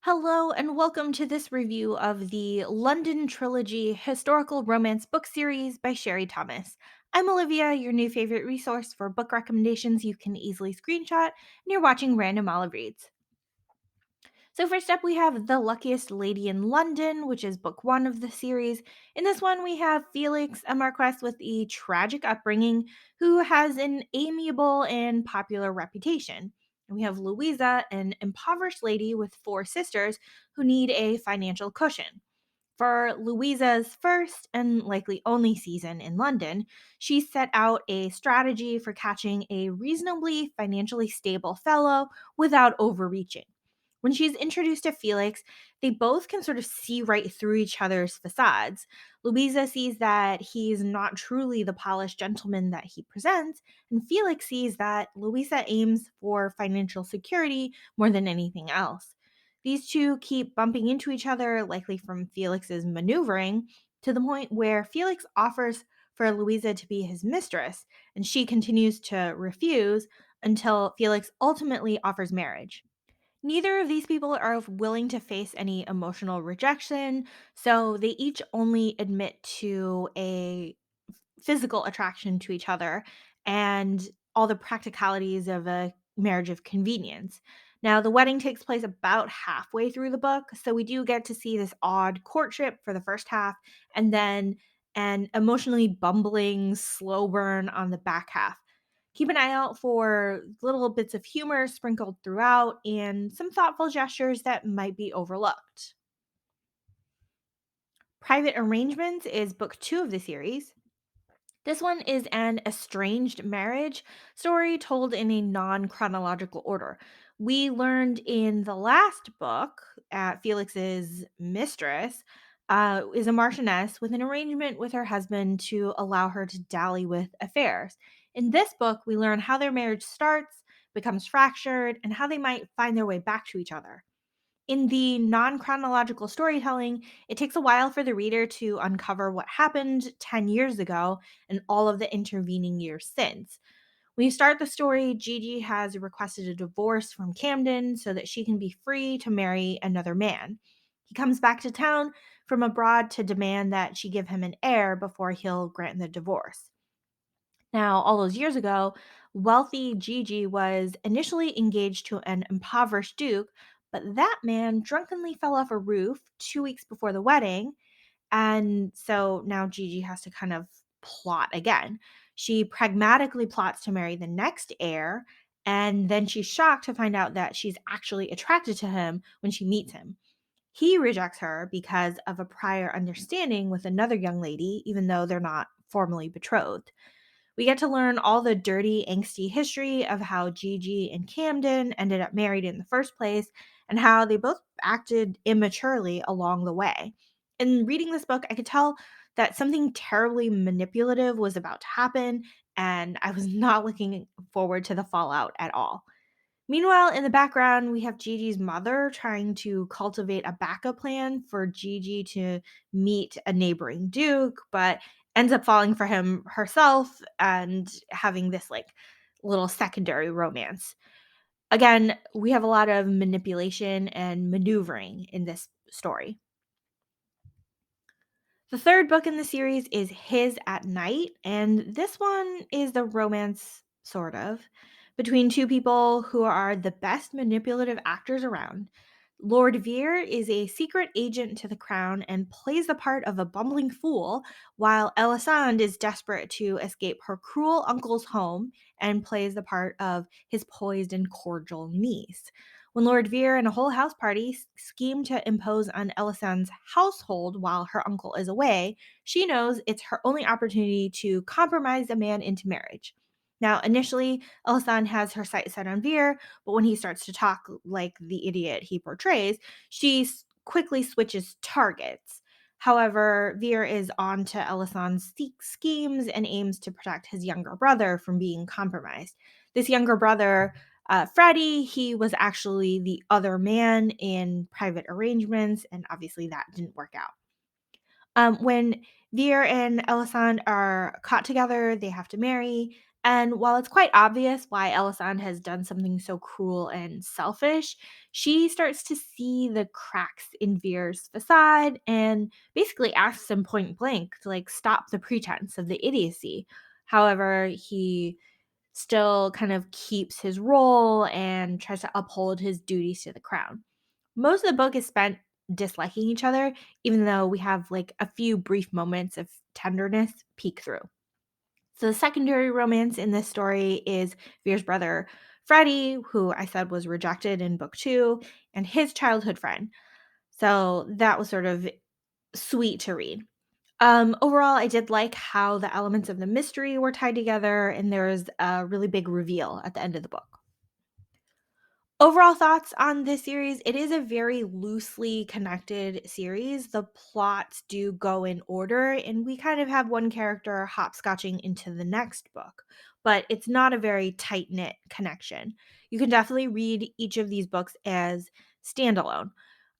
Hello, and welcome to this review of the London Trilogy historical romance book series by Sherry Thomas. I'm Olivia, your new favorite resource for book recommendations you can easily screenshot, and you're watching Random Olive Reads. So, first up, we have The Luckiest Lady in London, which is book one of the series. In this one, we have Felix, a marquess with a tragic upbringing who has an amiable and popular reputation. And we have Louisa, an impoverished lady with four sisters who need a financial cushion. For Louisa's first and likely only season in London, she set out a strategy for catching a reasonably financially stable fellow without overreaching. When she's introduced to Felix, they both can sort of see right through each other's facades. Louisa sees that he's not truly the polished gentleman that he presents, and Felix sees that Louisa aims for financial security more than anything else. These two keep bumping into each other, likely from Felix's maneuvering, to the point where Felix offers for Louisa to be his mistress, and she continues to refuse until Felix ultimately offers marriage. Neither of these people are willing to face any emotional rejection, so they each only admit to a physical attraction to each other and all the practicalities of a marriage of convenience. Now, the wedding takes place about halfway through the book, so we do get to see this odd courtship for the first half and then an emotionally bumbling slow burn on the back half. Keep an eye out for little bits of humor sprinkled throughout and some thoughtful gestures that might be overlooked. Private Arrangements is book two of the series. This one is an estranged marriage story told in a non chronological order. We learned in the last book, Felix's mistress is a marchioness with an arrangement with her husband to allow her to dally with affairs. In this book, we learn how their marriage starts, becomes fractured, and how they might find their way back to each other. In the non chronological storytelling, it takes a while for the reader to uncover what happened 10 years ago and all of the intervening years since. When you start the story, Gigi has requested a divorce from Camden so that she can be free to marry another man. He comes back to town from abroad to demand that she give him an heir before he'll grant the divorce. Now, all those years ago, wealthy Gigi was initially engaged to an impoverished duke, but that man drunkenly fell off a roof 2 weeks before the wedding. And so now Gigi has to kind of plot again. She pragmatically plots to marry the next heir, and then she's shocked to find out that she's actually attracted to him when she meets him. He rejects her because of a prior understanding with another young lady, even though they're not formally betrothed. We get to learn all the dirty, angsty history of how Gigi and Camden ended up married in the first place and how they both acted immaturely along the way. In reading this book, I could tell that something terribly manipulative was about to happen, and I was not looking forward to the fallout at all. Meanwhile, in the background, we have Gigi's mother trying to cultivate a backup plan for Gigi to meet a neighboring duke, but ends up falling for him herself and having this like little secondary romance. Again, we have a lot of manipulation and maneuvering in this story. The third book in the series is His at Night, and this one is the romance, sort of, between two people who are the best manipulative actors around. Lord Vere is a secret agent to the crown and plays the part of a bumbling fool, while Elisande is desperate to escape her cruel uncle's home and plays the part of his poised and cordial niece. When Lord Vere and a whole house party scheme to impose on Elisande's household while her uncle is away, she knows it's her only opportunity to compromise a man into marriage. Now, initially, Elisande has her sights set on Vere, but when he starts to talk like the idiot he portrays, she quickly switches targets. However, Vere is on to Elisande's schemes and aims to protect his younger brother from being compromised. This younger brother Freddie, he was actually the other man in private arrangements, and obviously that didn't work out. When Veer and Elisande are caught together, they have to marry. And while it's quite obvious why Elisande has done something so cruel and selfish, she starts to see the cracks in Veer's facade and basically asks him point blank to stop the pretense of the idiocy. However, he still kind of keeps his role and tries to uphold his duties to the crown. Most of the book is spent disliking each other, even though we have a few brief moments of tenderness peek through. So the secondary romance in this story is Veer's brother Freddie, who I said was rejected in book 2, and his childhood friend. So that was sort of sweet to read. Overall, I did like how the elements of the mystery were tied together, and there was a really big reveal at the end of the book. Overall thoughts on this series, it is a very loosely connected series. The plots do go in order, and we kind of have one character hopscotching into the next book, but it's not a very tight knit connection. You can definitely read each of these books as standalone.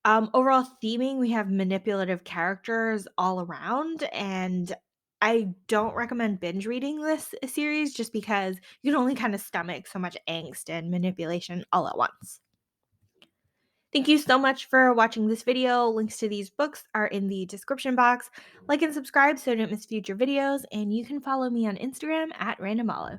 Overall theming, we have manipulative characters all around, and I don't recommend binge reading this series just because you can only kind of stomach so much angst and manipulation all at once. Thank you so much for watching this video. Links to these books are in the description box. Like and subscribe so you don't miss future videos, and you can follow me on Instagram at randomolive.